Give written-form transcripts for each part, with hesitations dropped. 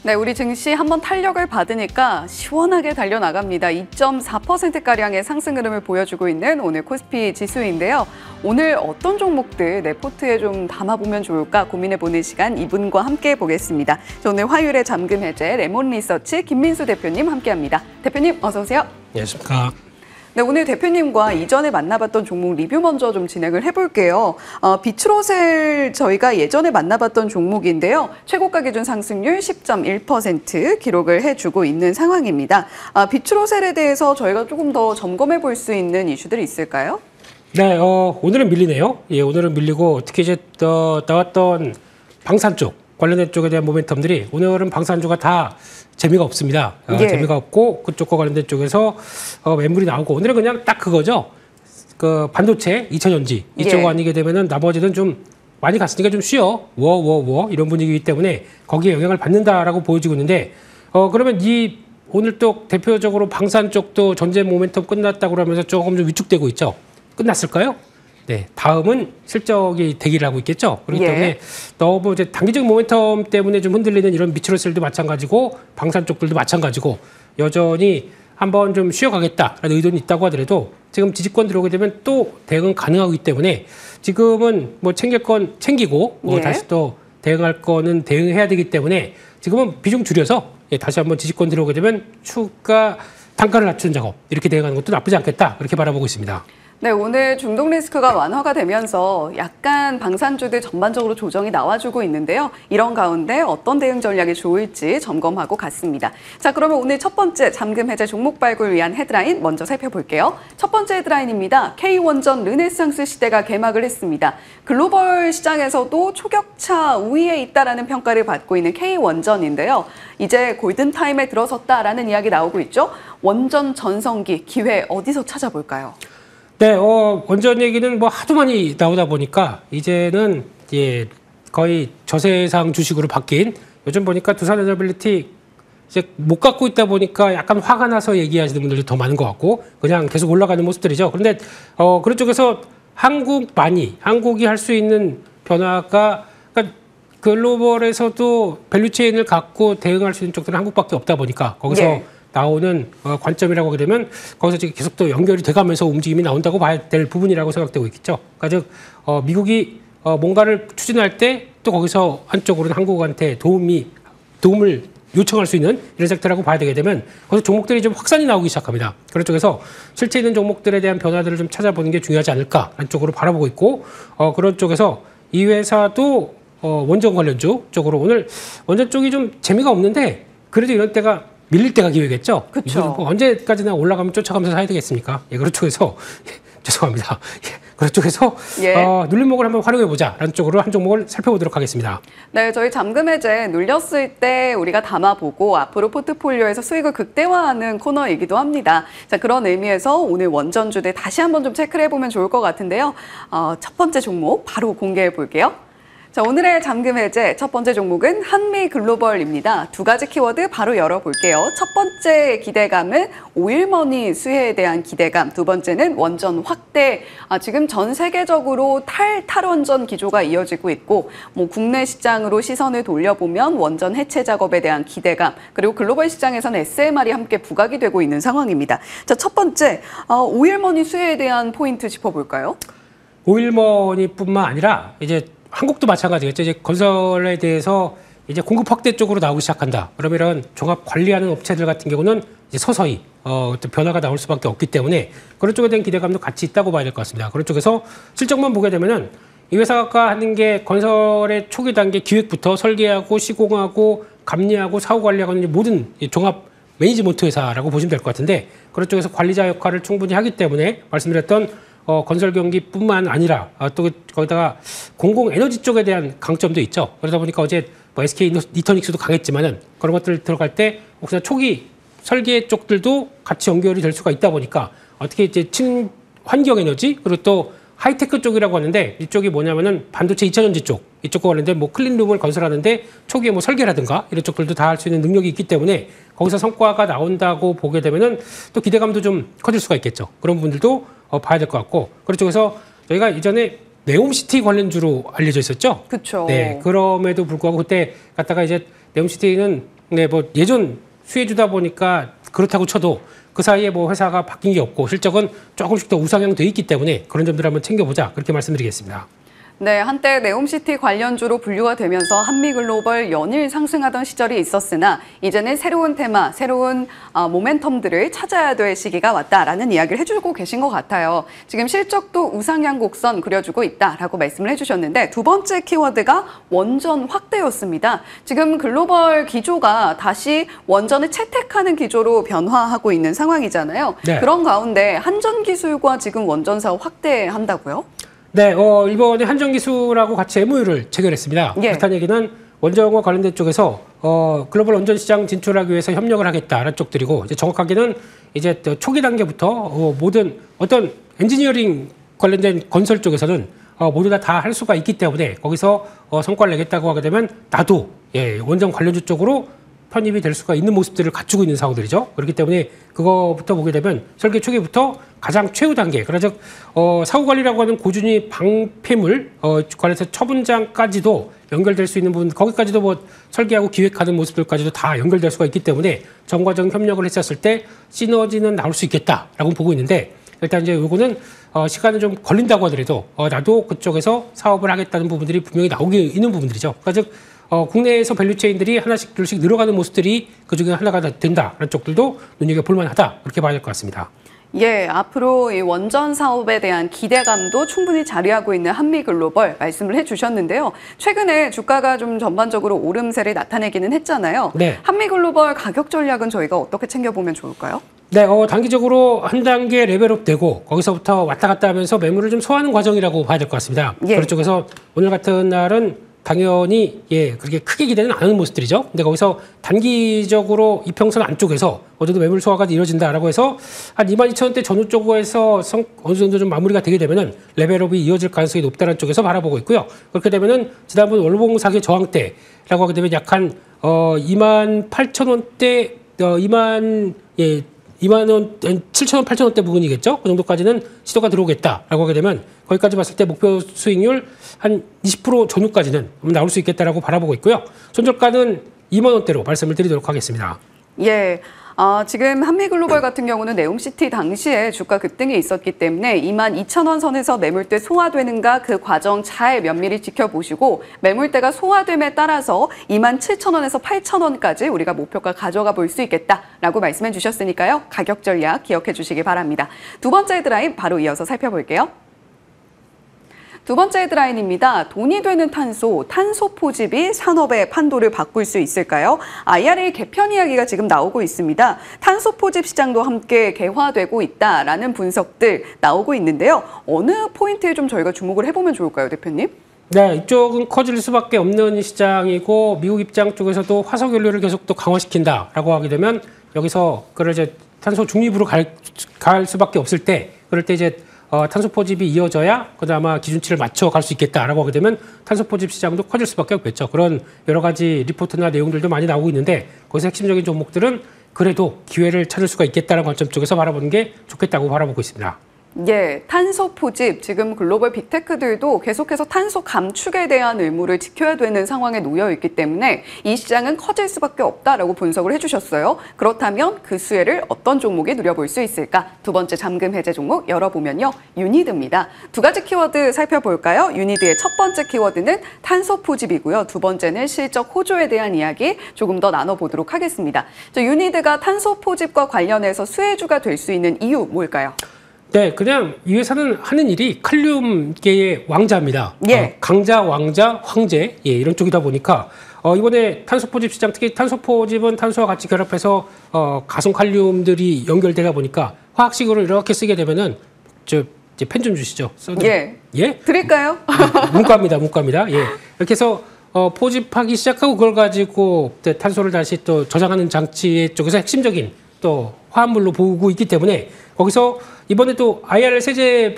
네, 우리 증시 한번 탄력을 받으니까 시원하게 달려나갑니다. 2.4%가량의 상승 흐름을 보여주고 있는 오늘 코스피 지수인데요. 오늘 어떤 종목들 내 포트에 좀 담아보면 좋을까 고민해보는 시간 이분과 함께 보겠습니다. 오늘 화요일에 잠금 해제 레몬리서치 김민수 대표님 함께합니다. 대표님 어서 오세요. 안녕하십니까. 네, 오늘 대표님과 이전에 만나봤던 종목 리뷰 먼저 좀 진행을 해볼게요. 비추로셀 저희가 예전에 만나봤던 종목인데요. 최고가 기준 상승률 10.1% 기록을 해주고 있는 상황입니다. 비추로셀에 대해서 저희가 조금 더 점검해 볼 수 있는 이슈들이 있을까요? 네, 오늘은 밀리네요. 예, 오늘은 밀리고 특히 이제 나왔던 방산 쪽 관련된 쪽에 대한 모멘텀들이 오늘은 방산주가 다 재미가 없습니다. 예. 재미가 없고 그쪽과 관련된 쪽에서 매물이 나오고 오늘은 그냥 딱 그거죠. 그 반도체, 2000년지 이쪽 예. 아니게 되면은 나머지는 좀 많이 갔으니까 좀 쉬어. 이런 분위기이기 때문에 거기에 영향을 받는다라고 보여지고 있는데 그러면 이 오늘 또 대표적으로 방산 쪽도 전체 모멘텀 끝났다고 그러면서 조금 좀 위축되고 있죠. 끝났을까요? 네, 다음은 실적이 대기를 하고 있겠죠. 그렇기 때문에 너무 이제 단기적 모멘텀 때문에 좀 흔들리는 이런 비추로셀도 마찬가지고 방산 쪽들도 마찬가지고 여전히 한번 좀 쉬어가겠다라는 의도는 있다고 하더라도 지금 지지권 들어오게 되면 또 대응은 가능하기 때문에 지금은 뭐 챙길 건 챙기고 다시 또 대응할 거는 대응해야 되기 때문에 지금은 비중 줄여서 다시 한번 지지권 들어오게 되면 추가 단가를 낮추는 작업 이렇게 대응하는 것도 나쁘지 않겠다 그렇게 바라보고 있습니다. 네, 오늘 중동 리스크가 완화가 되면서 약간 방산주들 전반적으로 조정이 나와주고 있는데요. 이런 가운데 어떤 대응 전략이 좋을지 점검하고 갔습니다. 자, 그러면 오늘 첫 번째 잠금 해제 종목 발굴 위한 헤드라인 먼저 살펴볼게요. 첫 번째 헤드라인입니다. K원전 르네상스 시대가 개막을 했습니다. 글로벌 시장에서도 초격차 우위에 있다라는 평가를 받고 있는 K원전인데요. 이제 골든타임에 들어섰다라는 이야기 나오고 있죠. 원전 전성기 기회 어디서 찾아볼까요? 네, 원전 얘기는 뭐 하도 많이 나오다 보니까 이제는 거의 저세상 주식으로 바뀐 요즘 보니까 두산에너빌리티 이제 못 갖고 있다 보니까 약간 화가 나서 얘기하시는 분들이 더 많은 것 같고 그냥 계속 올라가는 모습들이죠. 그런데 그런 쪽에서 한국이 할 수 있는 변화가 그러니까 글로벌에서도 밸류체인을 갖고 대응할 수 있는 쪽들은 한국밖에 없다 보니까 거기서 나오는 관점이라고 하게 되면 거기서 지금 계속 또 연결이 돼가면서 움직임이 나온다고 봐야 될 부분이라고 생각되고 있겠죠. 그러니까 즉 미국이 뭔가를 추진할 때 또 거기서 한쪽으로는 한국한테 도움을 요청할 수 있는 이런 섹터라고 봐야 되게 되면 거기서 종목들이 좀 확산이 나오기 시작합니다. 그런 쪽에서 실체 있는 종목들에 대한 변화들을 좀 찾아보는 게 중요하지 않을까 하는 쪽으로 바라보고 있고 그런 쪽에서 이 회사도 원전 관련주 쪽으로 오늘 원전 쪽이 좀 재미가 없는데 그래도 이런 때가 밀릴 때가 기회겠죠. 그렇죠. 뭐 언제까지나 올라가면 쫓아가면서 사야 되겠습니까? 그런 쪽에서 죄송합니다. 그런 쪽에서 눌림목을 한번 활용해보자라는 쪽으로 한 종목을 살펴보도록 하겠습니다. 네, 저희 잠금 해제 눌렸을 때 우리가 담아보고 앞으로 포트폴리오에서 수익을 극대화하는 코너이기도 합니다. 자, 그런 의미에서 오늘 원전주들 다시 한번 좀 체크를 해보면 좋을 것 같은데요. 첫 번째 종목 바로 공개해 볼게요. 자, 오늘의 잠금 해제 첫 번째 종목은 한미글로벌입니다. 두 가지 키워드 바로 열어볼게요. 첫 번째 기대감은 오일머니 수혜에 대한 기대감, 두 번째는 원전 확대. 지금 전 세계적으로 탈원전 기조가 이어지고 있고 국내 시장으로 시선을 돌려보면 원전 해체 작업에 대한 기대감, 그리고 글로벌 시장에서는 SMR이 함께 부각이 되고 있는 상황입니다. 자, 첫 번째 오일머니 수혜에 대한 포인트 짚어볼까요? 오일머니뿐만 아니라 이제 한국도 마찬가지겠죠. 이제 건설에 대해서 이제 공급 확대 쪽으로 나오기 시작한다. 그러면 이런 종합 관리하는 업체들 같은 경우는 이제 서서히 변화가 나올 수밖에 없기 때문에 그런 쪽에 대한 기대감도 같이 있다고 봐야 될 것 같습니다. 그런 쪽에서 실적만 보게 되면은 이 회사가 하는 게 건설의 초기 단계 기획부터 설계하고 시공하고 감리하고 사후 관리하는 모든 종합 매니지먼트 회사라고 보시면 될 것 같은데 그런 쪽에서 관리자 역할을 충분히 하기 때문에 말씀드렸던 건설 경기뿐만 아니라 또 거기다가 공공 에너지 쪽에 대한 강점도 있죠. 그러다 보니까 어제 SK 이터닉스도 강했지만은 그런 것들 들어갈 때 혹시나 초기 설계 쪽들도 같이 연결이 될 수가 있다 보니까 어떻게 이제 친환경 에너지 그리고 또 하이테크 쪽이라고 하는데 이쪽이 뭐냐면은 반도체 2차전지 쪽 이쪽과 관련된 클린룸을 건설하는데 초기에 설계라든가 이런 쪽들도 다 할 수 있는 능력이 있기 때문에 거기서 성과가 나온다고 보게 되면은 또 기대감도 좀 커질 수가 있겠죠. 그런 부분들도 봐야 될 것 같고 그런 쪽에서 저희가 이전에 네옴시티 관련주로 알려져 있었죠. 그렇죠. 네, 그럼에도 불구하고 그때 갔다가 이제 네옴시티는 네, 뭐 예전 수혜주다 보니까 그렇다고 쳐도 그 사이에 뭐 회사가 바뀐 게 없고 실적은 조금씩 더 우상향돼 있기 때문에 그런 점들을 한번 챙겨보자 그렇게 말씀드리겠습니다. 네, 한때 네옴시티 관련주로 분류가 되면서 한미글로벌 연일 상승하던 시절이 있었으나 이제는 새로운 테마, 새로운 모멘텀들을 찾아야 될 시기가 왔다라는 이야기를 해주고 계신 것 같아요. 지금 실적도 우상향 곡선 그려주고 있다라고 말씀을 해주셨는데 두 번째 키워드가 원전 확대였습니다. 지금 글로벌 기조가 다시 원전을 채택하는 기조로 변화하고 있는 상황이잖아요. 네. 그런 가운데 한전기술과 지금 원전 사업 확대한다고요? 네, 이번에 한전기술하고 같이 MOU를 체결했습니다. 예. 그렇다는 얘기는 원전과 관련된 쪽에서 글로벌 원전 시장 진출하기 위해서 협력을 하겠다라는 쪽들이고 이제 정확하게는 이제 또 초기 단계부터 모든 어떤 엔지니어링 관련된 건설 쪽에서는 모두 다 할 수가 있기 때문에 거기서 성과를 내겠다고 하게 되면 나도 원전 관련주 쪽으로 편입이 될 수가 있는 모습들을 갖추고 있는 상황들이죠. 그렇기 때문에 그거부터 보게 되면 설계 초기부터 가장 최후 단계, 그러즉 사후 관리라고 하는 고준위 방폐물 관해서 처분장까지도 연결될 수 있는 부분, 거기까지도 뭐 설계하고 기획하는 모습들까지도 다 연결될 수가 있기 때문에 정과정 협력을 했었을 때 시너지는 나올 수 있겠다라고 보고 있는데 일단 이제 요거는 시간은 좀 걸린다고 하더라도 나도 그쪽에서 사업을 하겠다는 부분들이 분명히 나오게 있는 부분들이죠. 그러니까 즉 국내에서 밸류체인들이 하나씩 둘씩 늘어가는 모습들이 그중에 하나가 된다라는 쪽들도 눈여겨볼 만하다 그렇게 봐야 될 것 같습니다. 예, 앞으로 이 원전 사업에 대한 기대감도 충분히 자리하고 있는 한미글로벌 말씀을 해주셨는데요. 최근에 주가가 좀 전반적으로 오름세를 나타내기는 했잖아요. 네. 한미글로벌 가격 전략은 저희가 어떻게 챙겨보면 좋을까요? 네, 단기적으로 한 단계 레벨업 되고 거기서부터 왔다 갔다 하면서 매물을 좀 소화하는 과정이라고 봐야 될 것 같습니다. 예. 그쪽에서 오늘 같은 날은 당연히 그렇게 크게 기대는 안 하는 모습들이죠. 근데 거기서 단기적으로 이평선 안쪽에서 어제도 매물 소화가 이루어진다라고 해서 한 22,000원대 전후 쪽에서 어느 정도 좀 마무리가 되게 되면은 레벨업이 이어질 가능성이 높다는 쪽에서 바라보고 있고요. 그렇게 되면은 지난번 월봉사기 저항대라고 하게 되면 약 한 28,000원대 2만 원, 7,000원, 8,000원대 부분이겠죠? 그 정도까지는 시도가 들어오겠다라고 하게 되면 거기까지 봤을 때 목표 수익률 한 20% 전후까지는 나올 수 있겠다라고 바라보고 있고요. 손절가는 2만 원대로 말씀을 드리도록 하겠습니다. 예. 지금 한미글로벌 같은 경우는 네옴시티 당시에 주가 급등이 있었기 때문에 22,000원 선에서 매물대 소화되는가 그 과정 잘 면밀히 지켜보시고 매물대가 소화됨에 따라서 27,000원에서 8,000원까지 우리가 목표가 가져가 볼 수 있겠다라고 말씀해 주셨으니까요. 가격 전략 기억해 주시기 바랍니다. 두 번째 헤드라인 바로 이어서 살펴볼게요. 두 번째 헤드라인입니다. 돈이 되는 탄소 포집이 산업의 판도를 바꿀 수 있을까요? IRA 개편 이야기가 지금 나오고 있습니다. 탄소 포집 시장도 함께 개화되고 있다라는 분석들 나오고 있는데요. 어느 포인트에 좀 저희가 주목을 해보면 좋을까요, 대표님? 네, 이쪽은 커질 수밖에 없는 시장이고 미국 입장 쪽에서도 화석 연료를 계속 또 강화시킨다라고 하게 되면 여기서 그걸 이제 탄소 중립으로 갈 수밖에 없을 때 그럴 때 이제 탄소 포집이 이어져야 그나마 기준치를 맞춰 갈 수 있겠다라고 하게 되면 탄소 포집 시장도 커질 수밖에 없겠죠. 그런 여러 가지 리포트나 내용들도 많이 나오고 있는데 거기서 핵심적인 종목들은 그래도 기회를 찾을 수가 있겠다는 관점 쪽에서 바라보는 게 좋겠다고 바라보고 있습니다. 예, 탄소 포집, 지금 글로벌 빅테크들도 계속해서 탄소 감축에 대한 의무를 지켜야 되는 상황에 놓여 있기 때문에 이 시장은 커질 수밖에 없다라고 분석을 해주셨어요. 그렇다면 그 수혜를 어떤 종목이 누려볼 수 있을까? 두 번째 잠금 해제 종목 열어보면요. 유니드입니다. 두 가지 키워드 살펴볼까요? 유니드의 첫 번째 키워드는 탄소 포집이고요. 두 번째는 실적 호조에 대한 이야기 조금 더 나눠보도록 하겠습니다. 유니드가 탄소 포집과 관련해서 수혜주가 될 수 있는 이유 뭘까요? 네, 그냥 이 회사는 하는 일이 칼륨계의 왕자입니다. 예. 강자, 왕자, 황제 이런 쪽이다 보니까 이번에 탄소 포집 시장 특히 탄소 포집은 탄소와 같이 결합해서 가성 칼륨들이 연결되다 보니까 화학식으로 이렇게 쓰게 되면은 이제 펜 좀 주시죠. 예. 예? 드릴까요? 문과입니다. 예. 이렇게 해서 포집하기 시작하고 그걸 가지고 탄소를 다시 또 저장하는 장치 쪽에서 핵심적인 또 화합물로 보고 있기 때문에 거기서 이번에 또 IR 세제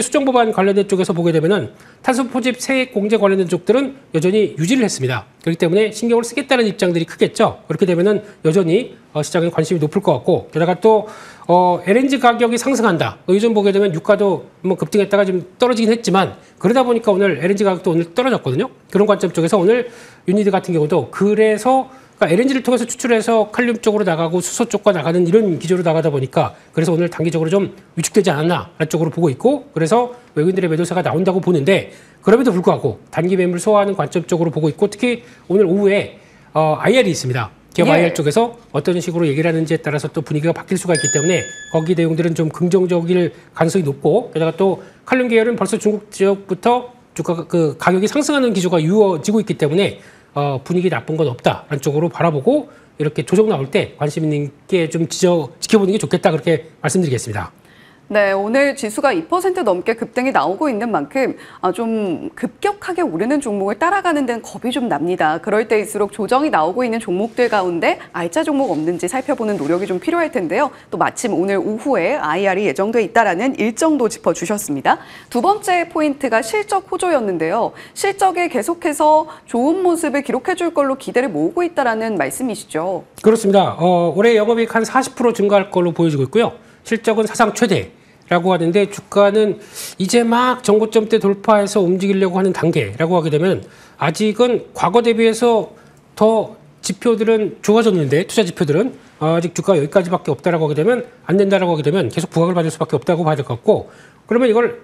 수정 법안 관련된 쪽에서 보게 되면은 탄소 포집 세액 공제 관련된 쪽들은 여전히 유지를 했습니다. 그렇기 때문에 신경을 쓰겠다는 입장들이 크겠죠. 그렇게 되면은 여전히 시장에 관심이 높을 것 같고 게다가 또 LNG 가격이 상승한다. 요즘 보게 되면 유가도 뭐 급등했다가 좀 떨어지긴 했지만 그러다 보니까 오늘 LNG 가격도 오늘 떨어졌거든요. 그런 관점 쪽에서 오늘 유니드 같은 경우도 그래서 그러니까 LNG를 통해서 추출해서 칼륨 쪽으로 나가고 수소 쪽과 나가는 이런 기조로 나가다 보니까 그래서 오늘 단기적으로 좀 위축되지 않았나 쪽으로 보고 있고 그래서 외국인들의 매도세가 나온다고 보는데 그럼에도 불구하고 단기 매물 소화하는 관점 쪽으로 보고 있고 특히 오늘 오후에 IR이 있습니다. 기업 IR 쪽에서 어떤 식으로 얘기를 하는지에 따라서 또 분위기가 바뀔 수가 있기 때문에 거기 내용들은 좀 긍정적일 가능성이 높고 게다가 또 칼륨 계열은 벌써 중국 지역부터 주가 그 가격이 상승하는 기조가 이어지고 있기 때문에 분위기 나쁜 건 없다라는 쪽으로 바라보고 이렇게 조정 나올 때 관심 있는 게 좀 지켜보는 게 좋겠다 그렇게 말씀드리겠습니다. 네, 오늘 지수가 2% 넘게 급등이 나오고 있는 만큼 좀 급격하게 오르는 종목을 따라가는 데는 겁이 좀 납니다. 그럴 때일수록 조정이 나오고 있는 종목들 가운데 알짜 종목 없는지 살펴보는 노력이 좀 필요할 텐데요. 또 마침 오늘 오후에 IR이 예정돼 있다라는 일정도 짚어주셨습니다. 두 번째 포인트가 실적 호조였는데요. 실적에 계속해서 좋은 모습을 기록해줄 걸로 기대를 모으고 있다라는 말씀이시죠? 그렇습니다. 올해 영업이익 한 40% 증가할 걸로 보여지고 있고요. 실적은 사상 최대라고 하는데 주가는 이제 막 전고점대 돌파해서 움직이려고 하는 단계라고 하게 되면 아직은 과거 대비해서 더 지표들은 좋아졌는데 투자 지표들은 아직 주가가 여기까지밖에 없다라고 하게 되면 안 된다라고 하게 되면 계속 부각을 받을 수밖에 없다고 봐야 될 것 같고 그러면 이걸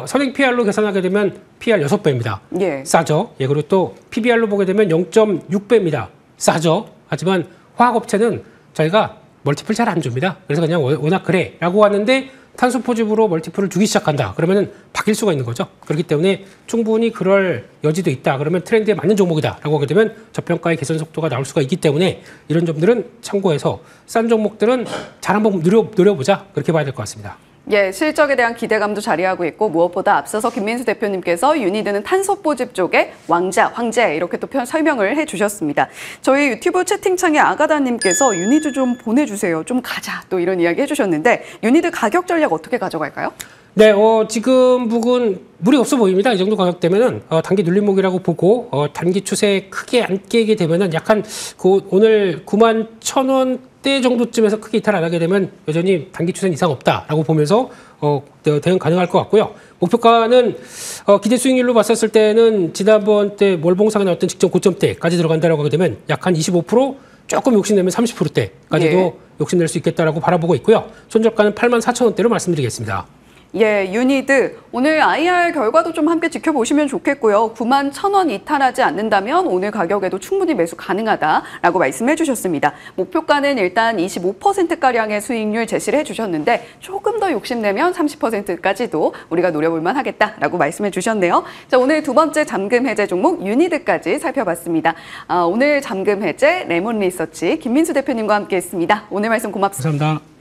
선행 PR로 계산하게 되면 PR 6배입니다. 예. 싸죠. 예, 그리고 또 PBR로 보게 되면 0.6배입니다. 싸죠. 하지만 화학업체는 저희가 멀티플 잘 안 줍니다. 그래서 그냥 워낙 그래라고 하는데 탄소 포집으로 멀티플을 주기 시작한다. 그러면은 바뀔 수가 있는 거죠. 그렇기 때문에 충분히 그럴 여지도 있다. 그러면 트렌드에 맞는 종목이다라고 하게 되면 저평가의 개선 속도가 나올 수가 있기 때문에 이런 점들은 참고해서 싼 종목들은 잘 한번 노려보자. 그렇게 봐야 될 것 같습니다. 예, 실적에 대한 기대감도 자리하고 있고 무엇보다 앞서서 김민수 대표님께서 유니드는 탄소 포집 쪽에 왕자, 황제 이렇게 또 설명을 해주셨습니다. 저희 유튜브 채팅창에 아가다님께서 유니드 좀 보내주세요. 좀 가자. 또 이런 이야기 해주셨는데 유니드 가격 전략 어떻게 가져갈까요? 네, 지금 북은 무리 없어 보입니다. 이 정도 가격대면은 단기 눌림목이라고 보고 단기 추세 크게 안 깨게 되면은 약간 오늘 91,000원대 정도쯤에서 크게 이탈 안 하게 되면 여전히 단기 추세는 이상 없다라고 보면서 대응 가능할 것 같고요. 목표가는 기대 수익률로 봤었을 때는 지난번 때 월봉상에 나왔던 직전 고점대까지 들어간다라고 하게 되면 약 한 25% 조금 욕심내면 30%대까지도 예. 욕심낼 수 있겠다라고 바라보고 있고요. 손절가는 84,000원대로 말씀드리겠습니다. 예, 유니드 오늘 IR 결과도 좀 함께 지켜보시면 좋겠고요. 91,000원 이탈하지 않는다면 오늘 가격에도 충분히 매수 가능하다라고 말씀해 주셨습니다. 목표가는 일단 25%가량의 수익률 제시를 해주셨는데 조금 더 욕심내면 30%까지도 우리가 노려볼만 하겠다라고 말씀해 주셨네요. 자, 오늘 두 번째 잠금 해제 종목 유니드까지 살펴봤습니다. 오늘 잠금 해제 레몬 리서치 김민수 대표님과 함께했습니다. 오늘 말씀 고맙습니다. 감사합니다.